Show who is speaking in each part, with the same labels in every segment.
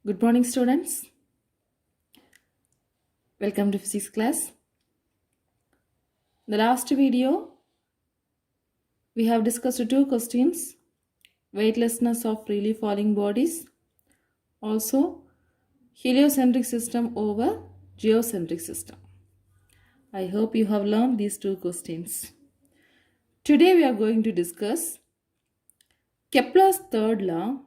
Speaker 1: Good morning, students. Welcome to physics class. The last video, we have discussed two questions: weightlessness of freely falling bodies, also heliocentric system over geocentric system. I hope you have learned these two questions. Today we are going to discuss Kepler's third law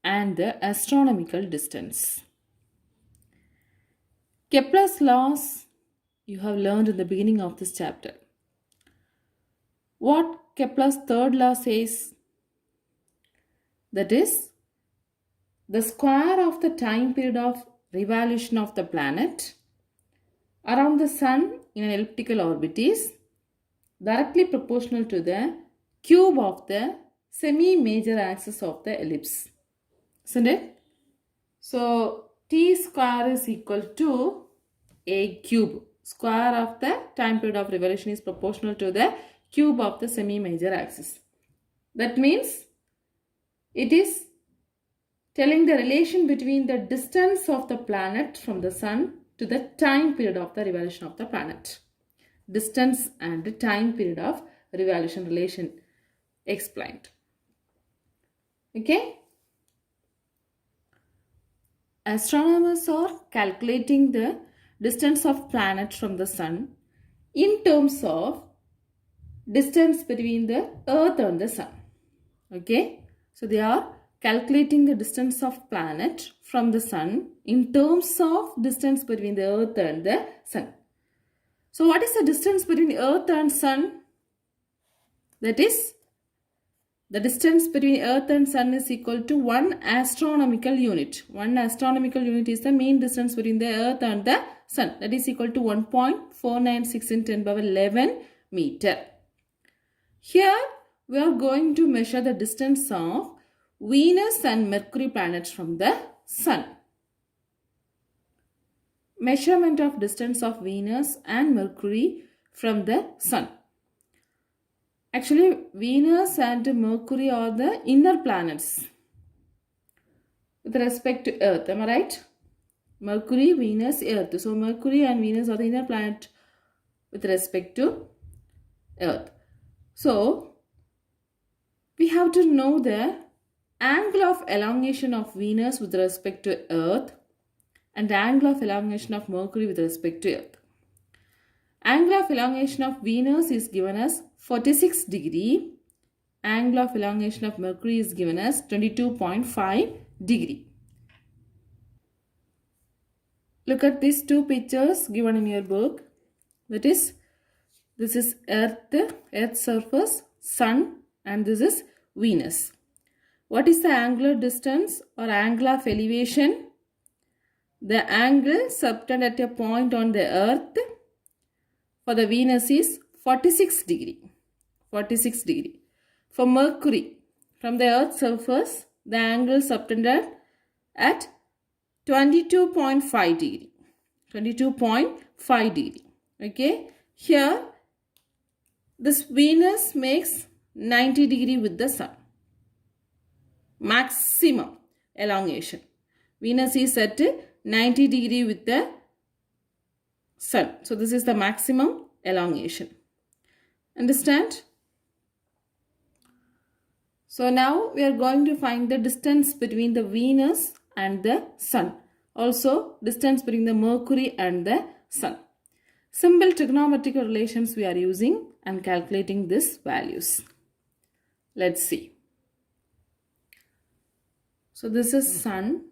Speaker 1: and the astronomical distance. Kepler's laws you have learned in the beginning of this chapter. What Kepler's third law says, that is, the square of the time period of revolution of the planet around the sun in an elliptical orbit is directly proportional to the cube of the semi-major axis of the ellipse. Isn't it? So, t square is equal to a cube. Square of the time period of revolution is proportional to the cube of the semi-major axis. That means it is telling the relation between the distance of the planet from the sun to the time period of the revolution of the planet. Distance and the time period of revolution relation explained. Okay? Astronomers are calculating the distance of planet from the sun in terms of distance between the earth and the sun. Okay? So they are calculating the distance of planet from the sun in terms of distance between the earth and the sun. So what is the distance between earth and sun? That is, the distance between earth and sun is equal to 1 astronomical unit. 1 astronomical unit is the mean distance between the earth and the sun. That is equal to 1.496 in 10 power 11 meter. Here we are going to measure the distance of Venus and Mercury planets from the sun. Measurement of distance of Venus and Mercury from the sun. Actually, Venus and Mercury are the inner planets with respect to Earth. Am I right? Mercury, Venus, Earth. So, Mercury and Venus are the inner planet with respect to Earth. So, we have to know the angle of elongation of Venus with respect to Earth and the angle of elongation of Mercury with respect to Earth. Angle of elongation of Venus is given as 46 degree. Angle of elongation of Mercury is given as 22.5 degree. Look at these two pictures given in your book. That is, this is Earth's surface, Sun, and this is Venus. What is the angular distance or angle of elevation? The angle subtended at a point on the Earth for the Venus is 46 degree. 46 degree. For Mercury, from the Earth's surface, the angle subtended at 22.5 degree. 22.5 degree. Okay. Here, this Venus makes 90 degree with the sun. Maximum elongation. Venus is at 90 degree with the sun. So this is the maximum elongation. Understand? So now we are going to find the distance between the Venus and the sun. Also distance between the Mercury and the sun. Simple trigonometric relations we are using and calculating these values. Let's see. So this is sun.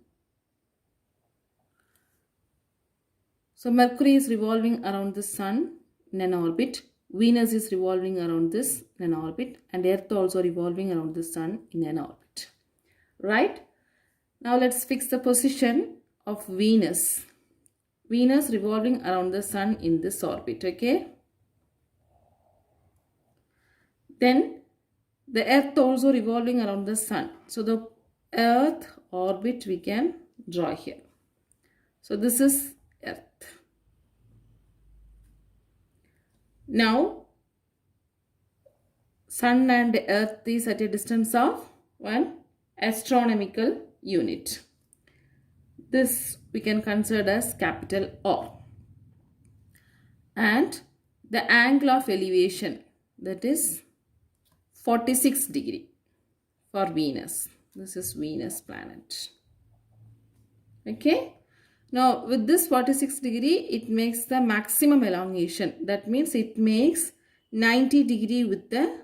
Speaker 1: So Mercury is revolving around the sun in an orbit. Venus is revolving around this in an orbit. And Earth also revolving around the sun in an orbit. Right? Now let's fix the position of Venus. Venus revolving around the sun in this orbit. Okay? Then the Earth also revolving around the sun. So the Earth orbit we can draw here. So this is Earth. Now, Sun and Earth is at a distance of 1 astronomical unit. This we can consider as capital R. And the angle of elevation, that is 46 degree for Venus. This is Venus planet. Okay. Now with this 46 degree, it makes the maximum elongation. That means it makes 90 degree with the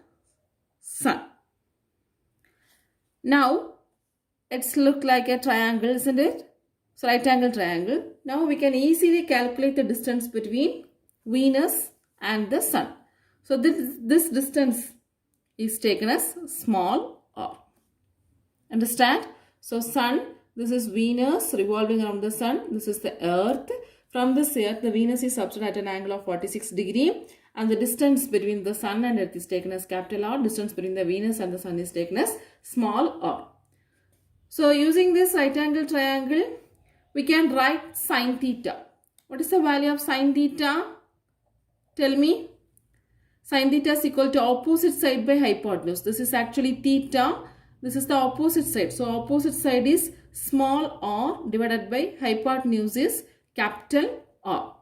Speaker 1: sun. Now it's look like a triangle, isn't it? So right angle triangle. Now we can easily calculate the distance between Venus and the sun. So this distance is taken as small r. Understand? So sun, this is Venus revolving around the sun. This is the earth. From this earth, the Venus is subtended at an angle of 46 degree. And the distance between the sun and earth is taken as capital R. Distance between the Venus and the sun is taken as small r. So using this right angle triangle, we can write sine theta. What is the value of sine theta? Tell me. Sine theta is equal to opposite side by hypotenuse. This is actually theta. This is the opposite side. So opposite side is small r divided by hypotenuse is capital R.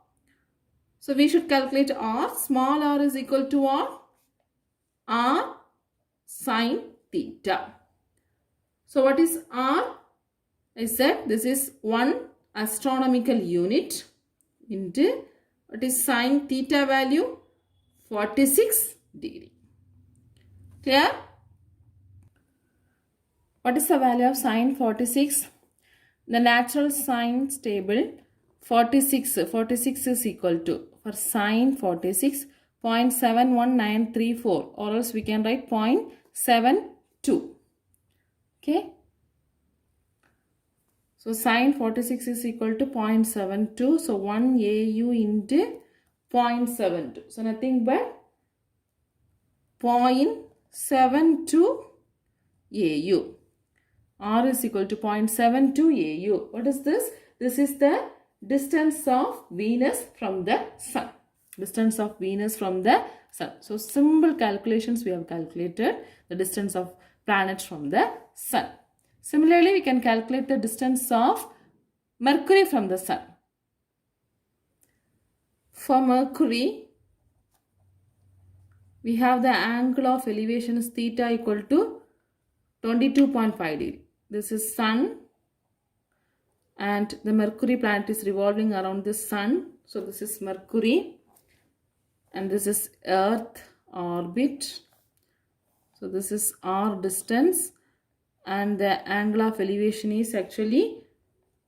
Speaker 1: So we should calculate r. Small r is equal to what? R sine theta. So what is r? I said this is 1 astronomical unit into what is sine theta value? 46 degree. Clear? What is the value of sine 46? The natural sines table 46 is equal to, for sine 46, 0.71934, or else we can write 0.72. Okay. So sine 46 is equal to 0.72. So 1 AU into 0.72. So nothing but 0.72 AU. R is equal to 0.72 AU. What is this? This is the distance of Venus from the sun. Distance of Venus from the sun. So simple calculations we have calculated the distance of planets from the sun. Similarly, we can calculate the distance of Mercury from the sun. For Mercury, we have the angle of elevation is theta equal to 22.5 degree. This is sun and the Mercury planet is revolving around the sun. So this is Mercury and this is Earth orbit. So this is our distance and the angle of elevation is actually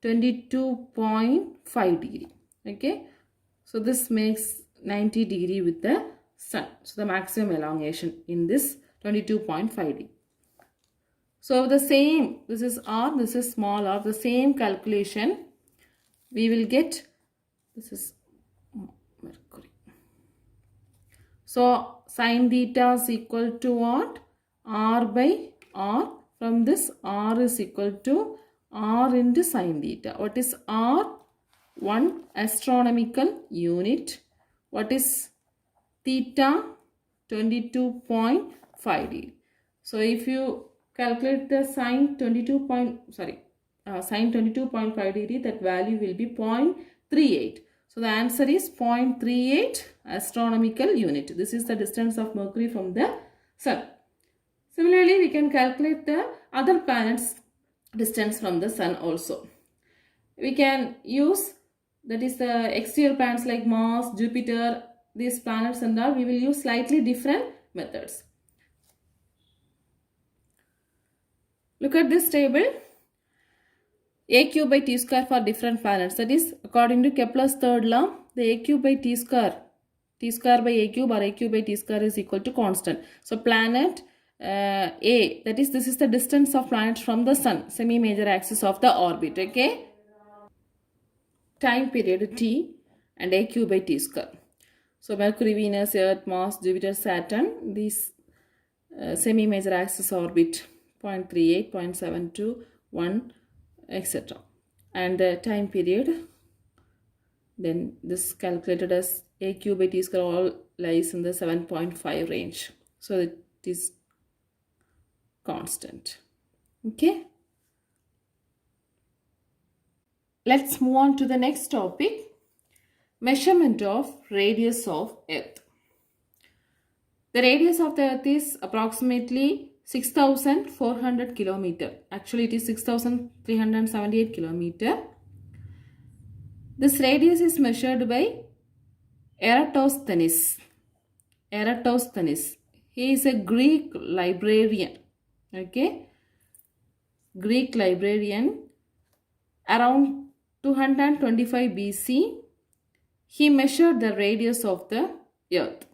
Speaker 1: 22.5 degree. Okay. So this makes 90 degree with the sun. So the maximum elongation in this 22.5 degree. So the same, this is r, this is small r, the same calculation we will get. This is Mercury. So sine theta is equal to what? R by r. From this r is equal to r into sine theta. What is r? 1 astronomical unit. What is theta? 22.5 degree. So if you calculate the sine 22.5 degree, that value will be 0.38. So the answer is 0.38 astronomical unit. This is the distance of Mercury from the sun. Similarly, we can calculate the other planets' distance from the sun also. We can use, that is the exterior planets like Mars, Jupiter, these planets and all, we will use slightly different methods. Look at this table. A cube by T square for different planets. That is, according to Kepler's third law, the A cube by T square by A cube or A cube by T square is equal to constant. So planet A, that is, this is the distance of planets from the sun, semi-major axis of the orbit. Okay. Time period T and A cube by T square. So Mercury, Venus, Earth, Mars, Jupiter, Saturn, these semi-major axis orbit 0.38, 0.72, 1, etc. And the time period, then this calculated as A cube by T square all lies in the 7.5 range. So it is constant. Okay. Let's move on to the next topic. Measurement of radius of Earth. The radius of the Earth is approximately 6,400 kilometer. Actually, it is 6,378 kilometer. This radius is measured by Eratosthenes. Eratosthenes. He is a Greek librarian. Okay. Greek librarian. Around 225 BC, he measured the radius of the Earth.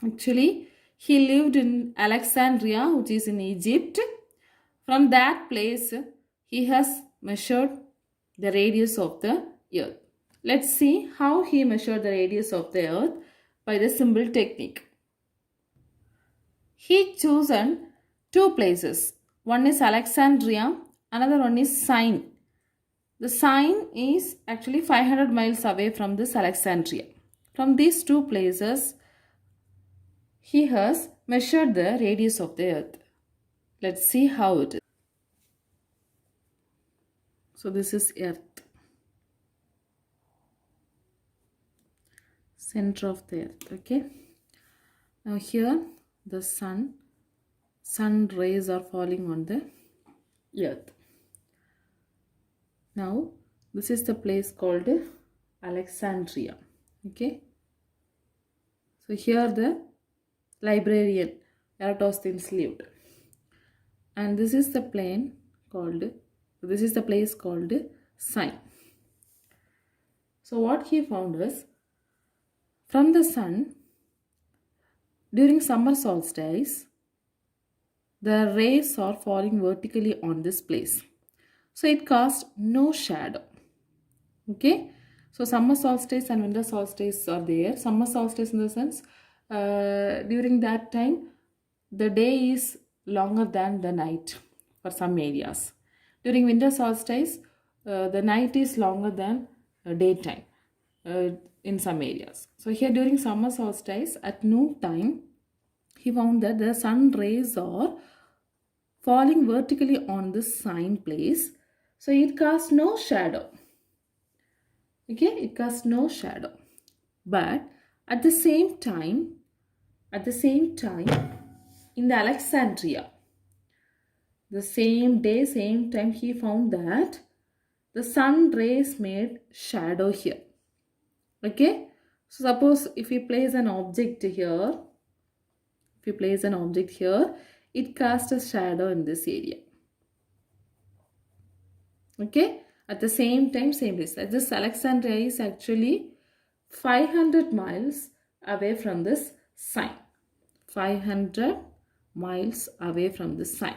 Speaker 1: Actually, he lived in Alexandria, which is in Egypt. From that place, he has measured the radius of the Earth. Let's see how he measured the radius of the Earth by the simple technique. He chosen two places. One is Alexandria, another one is Syene. The Syene is actually 500 miles away from this Alexandria. From these two places, he has measured the radius of the Earth. Let's see how it is. So this is Earth. Center of the Earth. Okay. Now here the sun rays are falling on the Earth. Now this is the place called Alexandria. Okay. So here the librarian Eratosthenes lived. And this is the place called Syene. So what he found is, from the sun, during summer solstice, the rays are falling vertically on this place. So it casts no shadow. Okay. So summer solstice and winter solstice are there. Summer solstice in the sense, during that time, the day is longer than the night for some areas. During winter solstice, the night is longer than daytime in some areas. So here during summer solstice at noon time, he found that the sun rays are falling vertically on this Syene place. So it casts no shadow. Okay, it casts no shadow. But at the same time, in the Alexandria, the same day, same time, he found that the sun rays made shadow here. Okay. So suppose if we place an object here, it casts a shadow in this area. Okay. At the same time, same place. This Alexandria is actually 500 miles away from this Syene. 500 miles away from the Syene.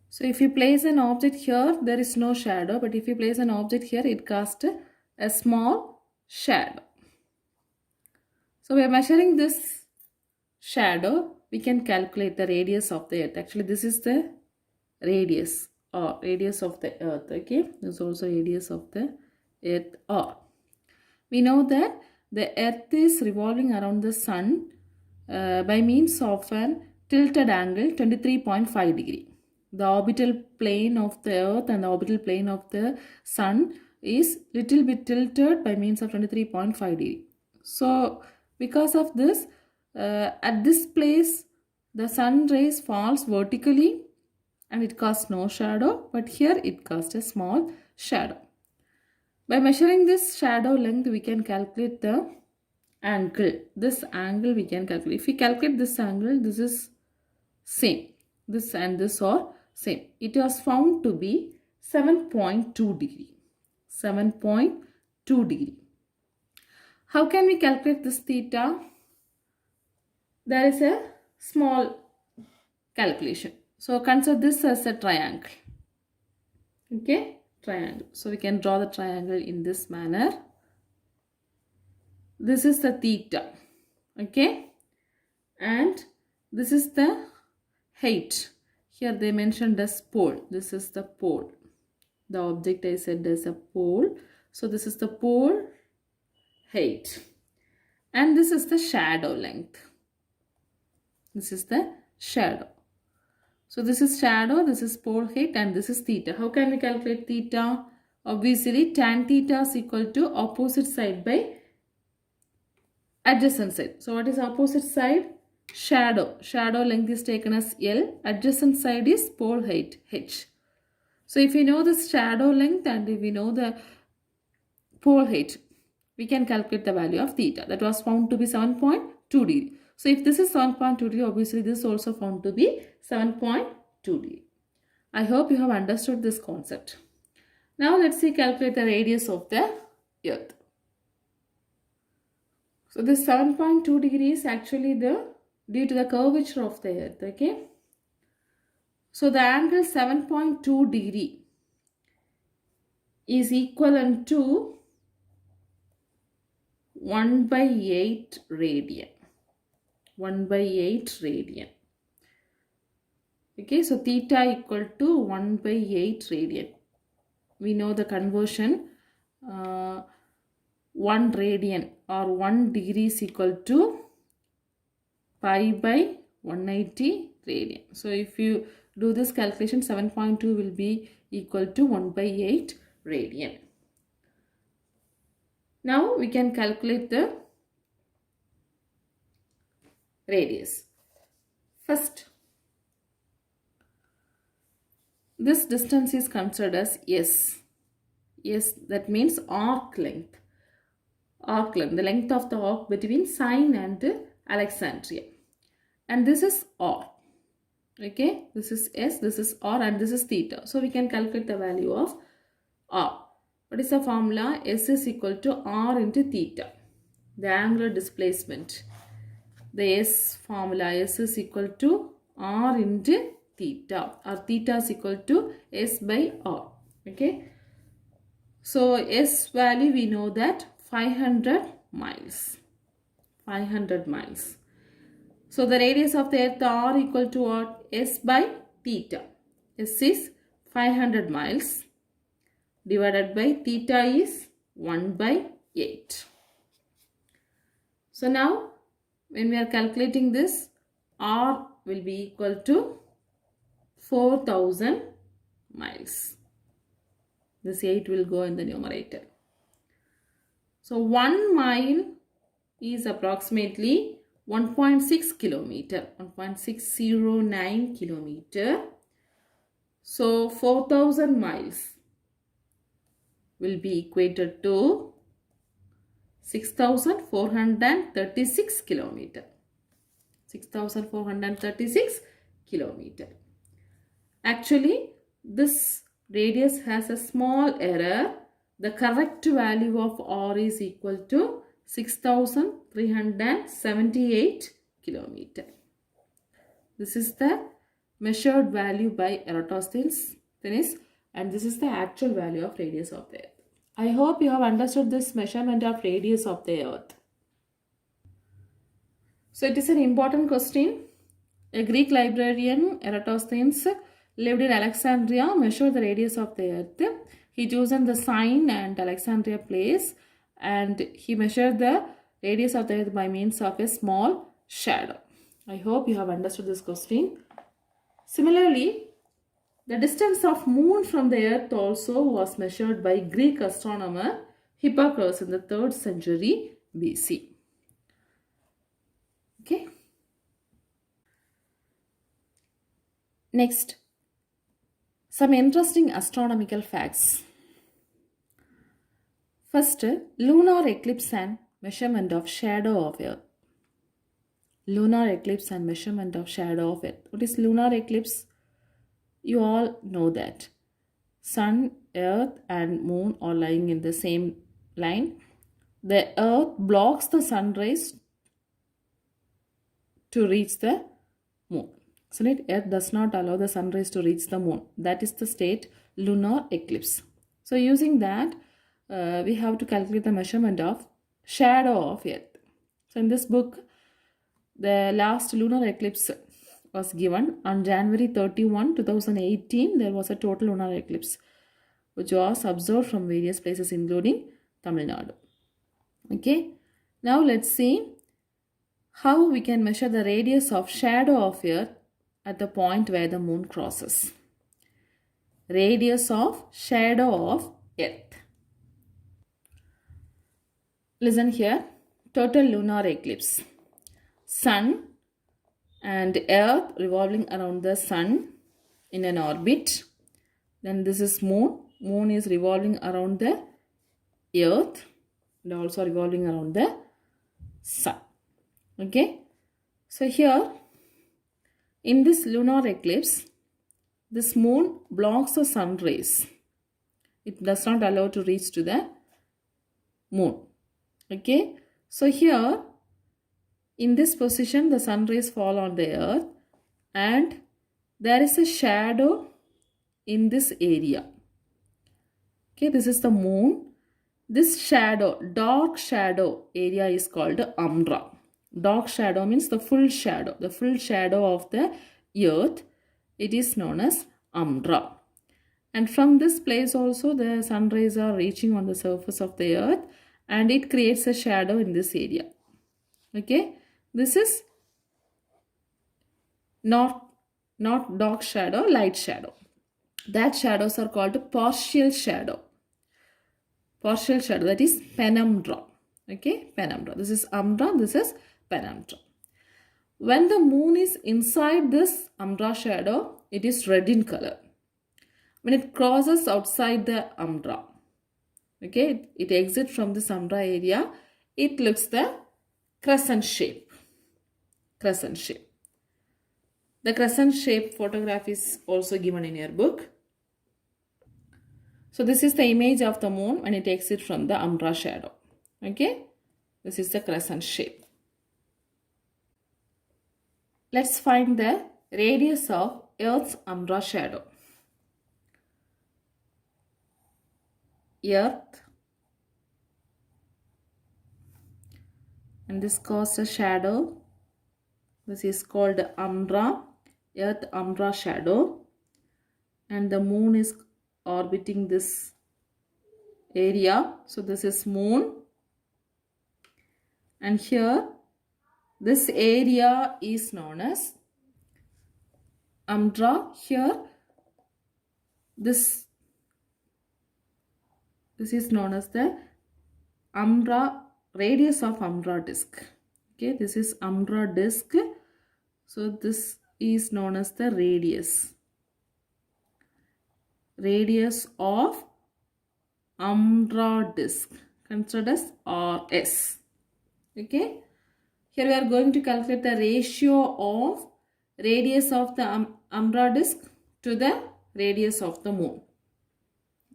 Speaker 1: So if you place an object here, there is no shadow. But if you place an object here, it casts a small shadow. So by measuring this shadow, we can calculate the radius of the Earth. Actually, this is the radius or radius of the Earth. Okay, this is also radius of the Earth. Or we know that the Earth is revolving around the sun by means of an tilted angle 23.5 degree. The orbital plane of the Earth and the orbital plane of the sun is little bit tilted by means of 23.5 degree. So because of this, at this place the sun rays falls vertically and it casts no shadow, but here it casts a small shadow. By measuring this shadow length, we can calculate the angle. This angle we can calculate. If we calculate this angle, this is same. This and this are same. It was found to be 7.2 degree. 7.2 degree. How can we calculate this theta? There is a small calculation. So consider this as a triangle. Okay, triangle. So we can draw the triangle in this manner. This is the theta. Okay, and this is the height. Here they mentioned as pole. This is the pole. The object I said is a pole. So this is the pole height. And this is the shadow length. This is the shadow. So this is shadow, this is pole height, and this is theta. How can we calculate theta? Obviously, tan theta is equal to opposite side by adjacent side. So what is opposite side? Shadow. Shadow length is taken as L. Adjacent side is pole height, H. So if we know the shadow length and if we know the pole height, we can calculate the value of theta. That was found to be 7.2 degree. So if this is 7.2 degree, obviously this is also found to be 7.2 degree. I hope you have understood this concept. Now let's see calculate the radius of the earth. So this 7.2 degree is actually due to the curvature of the earth. Okay. So the angle 7.2 degree is equivalent to 1 by 8 radian. 1 by 8 radian. Okay, so theta equal to 1 by 8 radian. We know the conversion. 1 radian or 1 degree is equal to pi by 180 radian. So if you do this calculation, 7.2 will be equal to 1 by 8 radian. Now we can calculate the radius. First, this distance is considered as S. S, that means arc length. Arc length, the length of the arc between Sine and Alexandria. And this is R. Okay, this is S, this is R, and this is theta. So we can calculate the value of R. What is the formula? S is equal to R into theta, the angular displacement. The S formula, S is equal to R into theta, or theta is equal to S by R. Okay. So S value we know that 500 miles. 500 miles. So the radius of the earth R equal to what? S by theta. S is 500 miles divided by theta is 1 by 8. So now when we are calculating this, R will be equal to 4,000 miles. This 8 will go in the numerator. So 1 mile is approximately 1.6 kilometer, 1.609 kilometer. So 4,000 miles will be equated to 6,436 kilometer. 6,436 kilometer. Actually, this radius has a small error. The correct value of R is equal to 6,378 kilometer. This is the measured value by Eratosthenes, and this is the actual value of radius of the earth. I hope you have understood this measurement of radius of the earth. So it is an important question. A Greek librarian, Eratosthenes, lived in Alexandria, measured the radius of the earth. He chosen the Sine and Alexandria place, and he measured the radius of the earth by means of a small shadow. I hope you have understood this question. Similarly, the distance of moon from the earth also was measured by Greek astronomer Hipparchus in the 3rd century BC. Okay. Next, some interesting astronomical facts. First, lunar eclipse and measurement of shadow of earth. Lunar eclipse and measurement of shadow of earth. What is lunar eclipse? You all know that. Sun, earth and moon are lying in the same line. The earth blocks the sun rays to reach the moon. So earth does not allow the sun rays to reach the moon. That is the state lunar eclipse. So using that, we have to calculate the measurement of shadow of earth. So in this book, the last lunar eclipse was given on January 31, 2018. There was a total lunar eclipse which was observed from various places including Tamil Nadu. Okay. Now let's see how we can measure the radius of shadow of earth at the point where the moon crosses. Radius of shadow of Earth. Listen here. Total lunar eclipse. Sun and Earth revolving around the Sun in an orbit. Then this is Moon. Moon is revolving around the Earth and also revolving around the Sun. Okay. So here in this lunar eclipse, this moon blocks the sun rays. It does not allow to reach to the moon. Okay. So here in this position, the sun rays fall on the earth and there is a shadow in this area. Okay, this is the moon. This shadow, dark shadow area is called umbra. Dark shadow means the full shadow of the earth. It is known as umbra. And from this place also the sun rays are reaching on the surface of the earth and it creates a shadow in this area. Okay, this is not dark shadow, light shadow. That shadows are called partial shadow. Partial shadow, that is penumbra. Okay, penumbra. This is umbra, this is penumbra. When the moon is inside this umbra shadow, it is red in color. When it crosses outside the umbra, okay, it exits from this umbra area, it looks the crescent shape. Crescent shape. The crescent shape photograph is also given in your book. So this is the image of the moon when it exits from the umbra shadow. Okay, this is the crescent shape. Let's find the radius of Earth's umbra shadow. Earth, and this causes a shadow. This is called umbra, Earth umbra shadow, and the moon is orbiting this area. So this is moon, and here this area is known as umbra. Here this is known as the umbra, radius of umbra disk. Okay, this is umbra disk. So this is known as the radius of umbra disk, considered as RS. Okay, here we are going to calculate the ratio of radius of the umbra disk to the radius of the moon.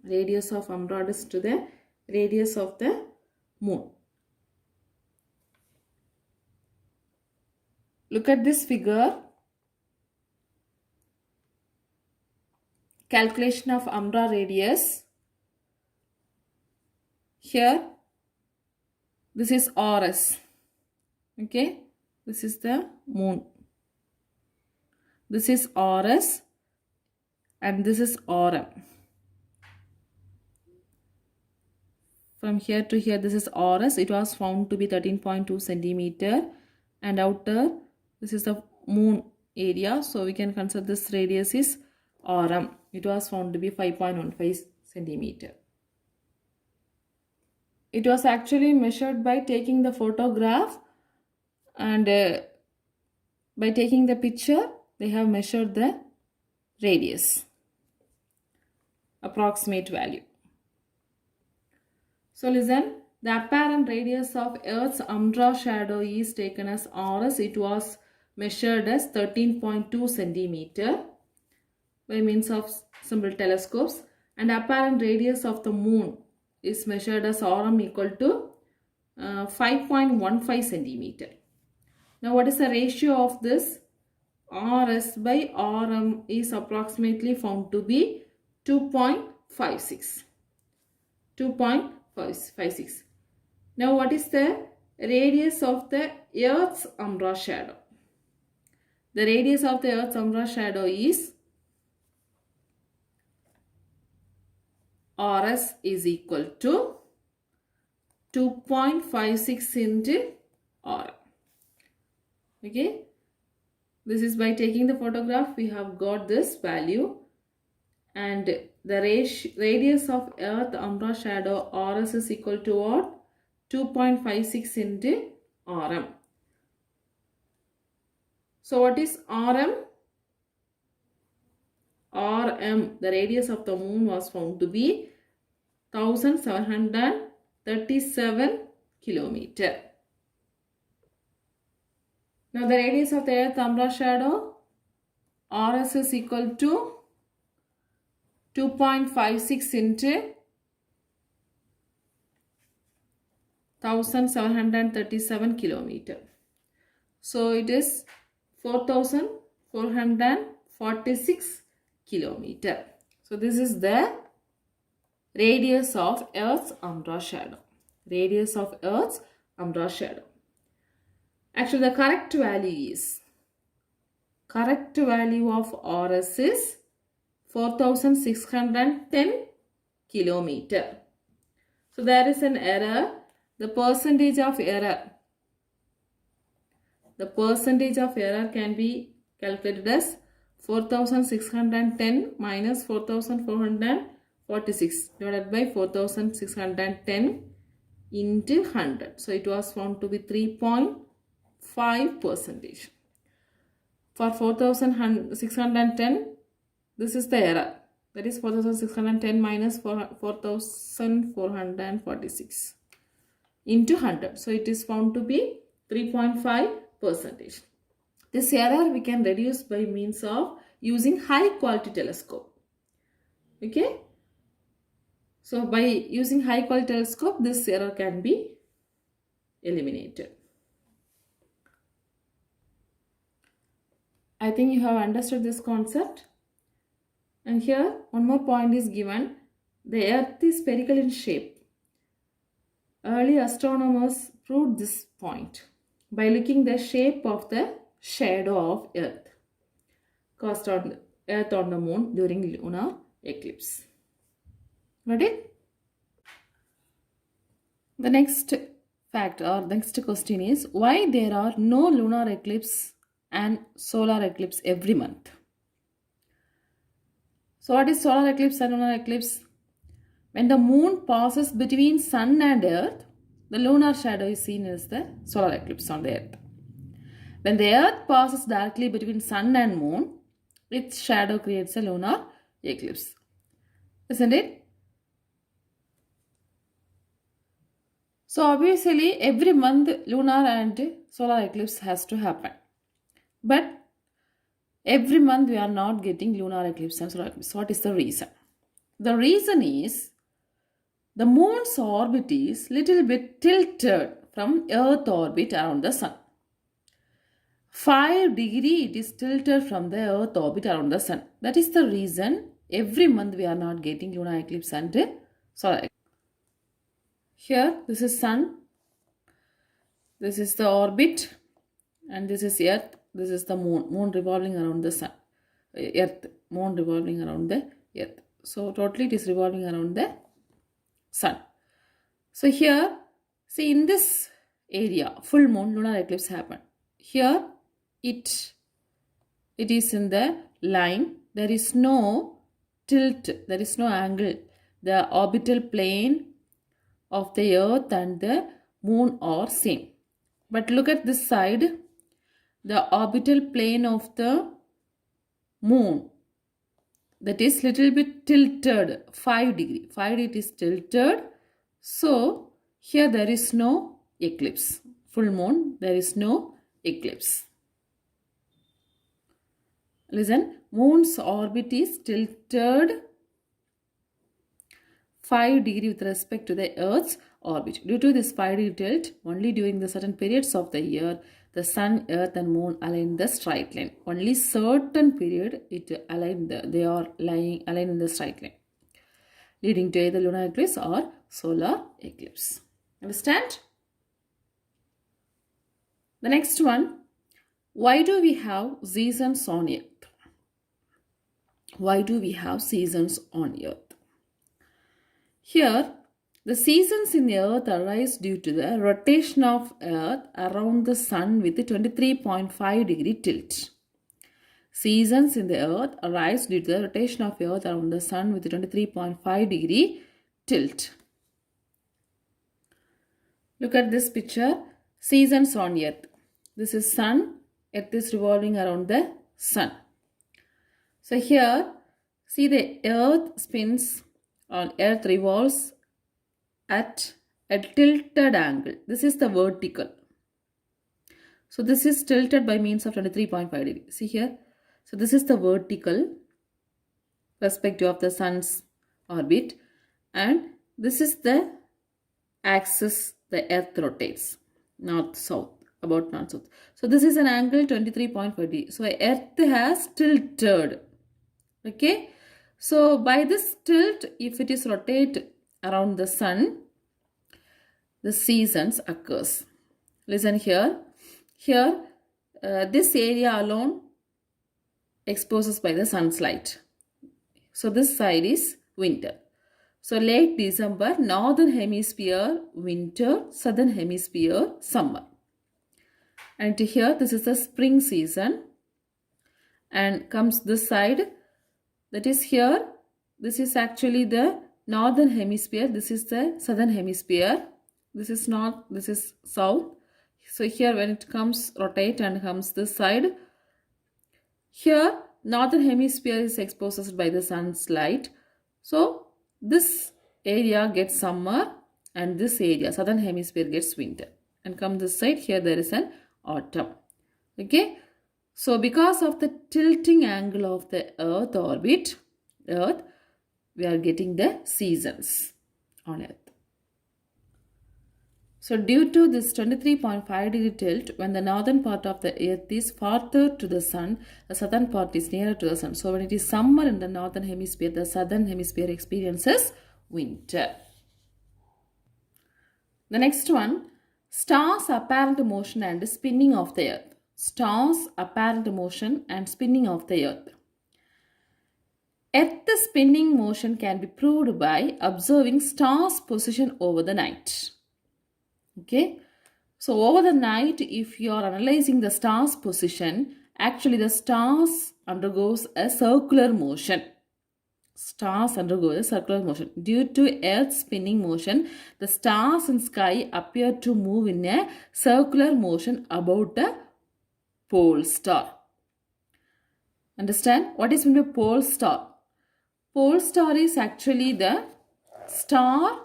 Speaker 1: Radius of umbra disk to the radius of the moon. Look at this figure. Calculation of umbra radius. Here, this is RS. Okay, this is the moon. This is RS and this is RM. From here to here, this is RS. It was found to be 13.2 centimeter, and outer, this is the moon area. So we can consider this radius is RM. It was found to be 5.15 centimeter. It was actually measured by taking the photograph, and by taking the picture, they have measured the radius, approximate value. So listen, the apparent radius of Earth's umbra shadow is taken as RS. It was measured as 13.2 centimeter by means of simple telescopes, and apparent radius of the moon is measured as RM equal to 5.15 centimeter. Now what is the ratio of this? RS by RM is approximately found to be 2.56. 2.56. Now what is the radius of the Earth's umbra shadow? The radius of the Earth's umbra shadow is RS is equal to 2.56 into RM. Okay. This is by taking the photograph we have got this value, and the radius of Earth umbra shadow RS is equal to what? 2.56 into RM. So what is RM? RM, the radius of the moon, was found to be 1737 kilometer. Now the radius of the Earth umbra shadow RS is equal to 2.56 into 1737 kilometer. So it is 4446 kilometer. So this is the radius of Earth's umbra shadow. Radius of Earth's umbra shadow. Actually, the correct value of RS is 4610 kilometer. So there is an error. The percentage of error can be calculated as 4610 minus 4446 divided by 4610 into 100. So it was found to be 3.5%. For 4610, this is the error. That is 4610 minus 4446 into 100. So it is found to be 3.5%. This error we can reduce by means of using high quality telescope. Okay. So by using high quality telescope, this error can be eliminated. I think you have understood this concept. And here one more point is given. The Earth is spherical in shape. Early astronomers proved this point by looking the shape of the shadow of Earth cast on Earth on the moon during lunar eclipse. Got it? The next fact or next question is why there are no lunar eclipse and solar eclipse every month. So what is solar eclipse and lunar eclipse? When the moon passes between sun and earth, the lunar shadow is seen as the solar eclipse on the earth. When the earth passes directly between sun and moon, its shadow creates a lunar eclipse. Isn't it? So obviously every month lunar and solar eclipse has to happen. But every month we are not getting lunar eclipse and solar eclipse. What is the reason? The reason is the moon's orbit is little bit tilted from earth orbit around the sun. 5 degrees it is tilted from the earth orbit around the sun. That is the reason every month we are not getting lunar eclipse and solar eclipse. Here this is sun, this is the orbit, and this is earth, this is the moon revolving around the sun, moon revolving around the earth. So totally it is revolving around the sun. So here, see in this area, full moon, lunar eclipse happened. Here it is in the line. There is no tilt, there is no angle. The orbital plane of the earth and the moon are same. But look at this side. The orbital plane of the moon, that is little bit tilted, 5 degree. 5 it is tilted. So here there is no eclipse. Full moon, there is no eclipse. Listen, moon's orbit is tilted 5 degree with respect to the earth's orbit. Due to this 5 degree tilt, only during the certain periods of the year, the sun, earth and moon align the straight line. Only certain period they are aligned in the straight line, leading to either lunar eclipse or solar eclipse. Understand? The next one, why do we have seasons on earth? Why do we have seasons on earth? Here, the seasons in the earth arise due to the rotation of earth around the sun with a 23.5 degree tilt. seasons in the earth arise due to the rotation of the earth around the sun with 23.5 degree tilt. Look at this picture. Seasons on earth. This is sun. Earth is revolving around the sun. So here, see, the earth spins or earth revolves at a tilted angle. This is the vertical. So this is tilted by means of 23.5 degree. See here. So this is the vertical perspective of the sun's orbit, and this is the axis the earth rotates, north south, about north south. So this is an angle 23.5 degree. So earth has tilted. Okay. So by this tilt, if it is rotate around the sun, the seasons occurs. Listen here. Here, this area alone exposes by the sun's light. So this side is winter. So late December, northern hemisphere winter, southern hemisphere summer. And here, this is the spring season. And comes this side, that is here. This is actually the northern hemisphere. This is the southern hemisphere. This is north, this is south. So here when it comes rotate and comes this side, here northern hemisphere is exposed by the sun's light. So this area gets summer and this area, southern hemisphere, gets winter. And come this side, here there is an autumn. Okay. So because of the tilting angle of the earth orbit, we are getting the seasons on earth. So due to this 23.5 degree tilt, when the northern part of the earth is farther to the sun, the southern part is nearer to the sun. So when it is summer in the northern hemisphere, the southern hemisphere experiences winter. The next one, stars' apparent motion and spinning of the earth. Stars' apparent motion and spinning of the earth. Earth's spinning motion can be proved by observing stars' position over the night. Okay, so over the night, if you are analyzing the star's position, actually the stars undergoes a circular motion. Stars undergo a circular motion. Due to Earth's spinning motion, the stars in sky appear to move in a circular motion about a pole star. Understand? What is meant by pole star? Pole star is actually the star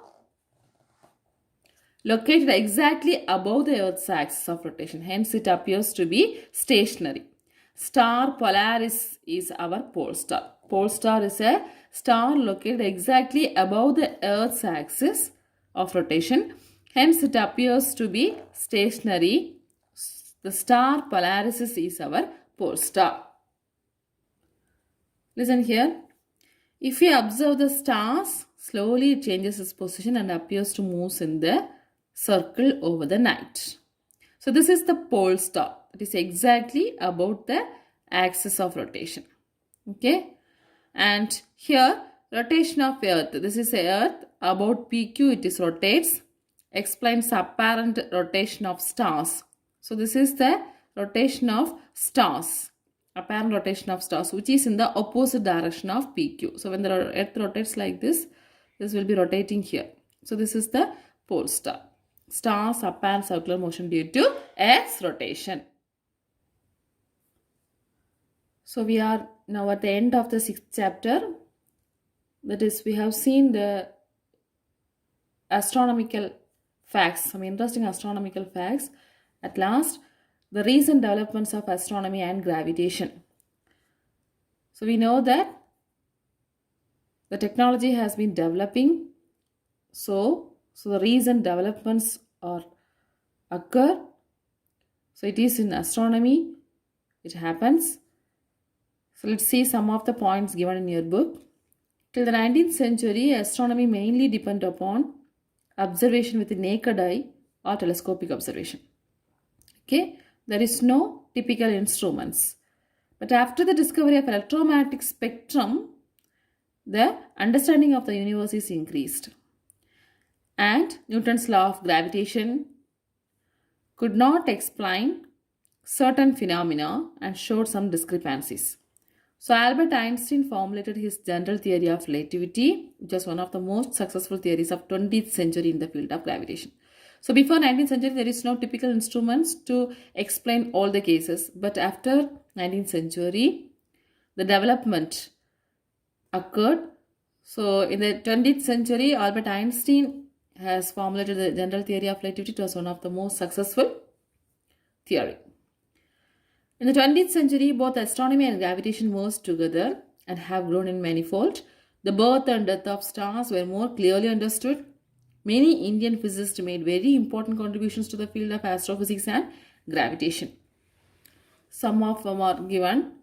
Speaker 1: located exactly above the Earth's axis of rotation. Hence, it appears to be stationary. Star Polaris is our pole star. Pole star is a star located exactly above the Earth's axis of rotation. Hence, it appears to be stationary. The star Polaris is our pole star. Listen here. If we observe the stars, slowly it changes its position and appears to move in the circle over the night. So this is the pole star. It is exactly about the axis of rotation. Okay. And here, rotation of Earth. This is Earth. About PQ, it is rotates. Explains apparent rotation of stars. So this is the rotation of stars. Apparent rotation of stars, which is in the opposite direction of PQ. So when the Earth rotates like this will be rotating here. So this is the pole star. Stars apparent circular motion due to Earth's rotation. So we are now at the end of the 6th chapter. That is, we have seen the astronomical facts, some interesting astronomical facts. At last, the recent developments of astronomy and gravitation. So we know that the technology has been developing. So the recent developments occur. So it is in astronomy. It happens. So let's see some of the points given in your book. Till the 19th century, astronomy mainly depended upon observation with the naked eye or telescopic observation. Okay, there is no typical instruments. But after the discovery of electromagnetic spectrum, the understanding of the universe is increased. And Newton's law of gravitation could not explain certain phenomena and showed some discrepancies. So Albert Einstein formulated his general theory of relativity, which was one of the most successful theories of 20th century in the field of gravitation. So before 19th century, there is no typical instruments to explain all the cases. But after 19th century, the development occurred. So in the 20th century, Albert Einstein has formulated the general theory of relativity. It was one of the most successful theory. In the 20th century, both astronomy and gravitation merged together and have grown in manifold. The birth and death of stars were more clearly understood. Many Indian physicists made very important contributions to the field of astrophysics and gravitation. Some of them are given.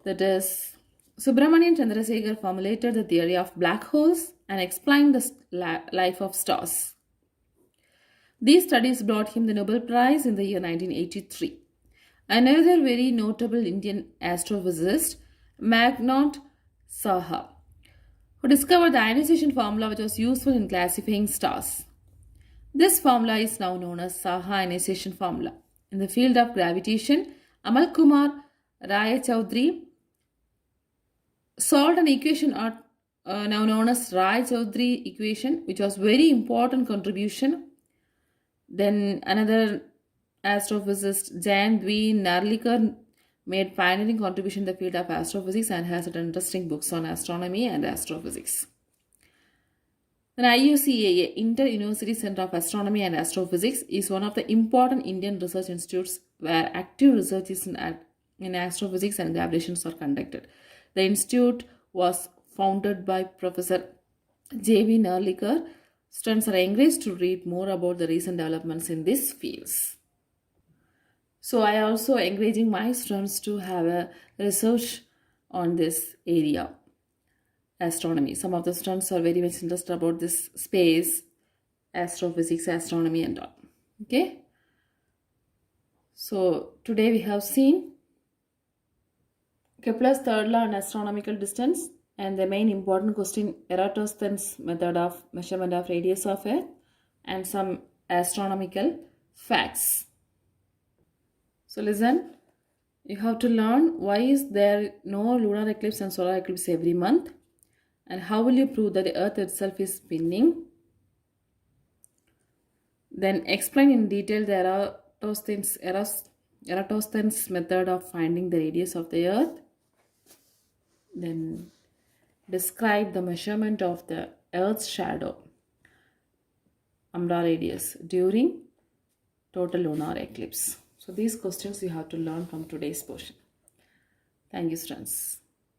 Speaker 1: That is, Subramanian Chandrasekhar formulated the theory of black holes and explained the life of stars. These studies brought him the Nobel Prize in the year 1983. Another very notable Indian astrophysicist, Meghnad Saha, who discovered the ionization formula which was useful in classifying stars. This formula is now known as Saha ionization formula. In the field of gravitation, Amal Kumar Raychaudhuri solved an equation now known as Raychaudhuri equation, which was very important contribution. Then another astrophysicist, Jayant Narlikar, made pioneering contribution in the field of astrophysics and has written interesting books on astronomy and astrophysics. Then IUCAA, Inter-University Center of Astronomy and Astrophysics, is one of the important Indian research institutes where active research in astrophysics and gravitation are conducted. The institute was founded by Professor J.V. Narlikar. Students are encouraged to read more about the recent developments in these fields. So I also encouraging my students to have a research on this area, astronomy. Some of the students are very much interested about this space, astrophysics, astronomy and all. Okay. So today we have seen Kepler's third law and astronomical distance and the main important question, Eratosthenes' method of measurement of radius of Earth and some astronomical facts. So listen, you have to learn why is there no lunar eclipse and solar eclipse every month, and how will you prove that the Earth itself is spinning. Then explain in detail the Eratosthenes' method of finding the radius of the Earth. Then describe the measurement of the Earth's shadow, umbra radius, during total lunar eclipse. So these questions you have to learn from today's portion. Thank you, students.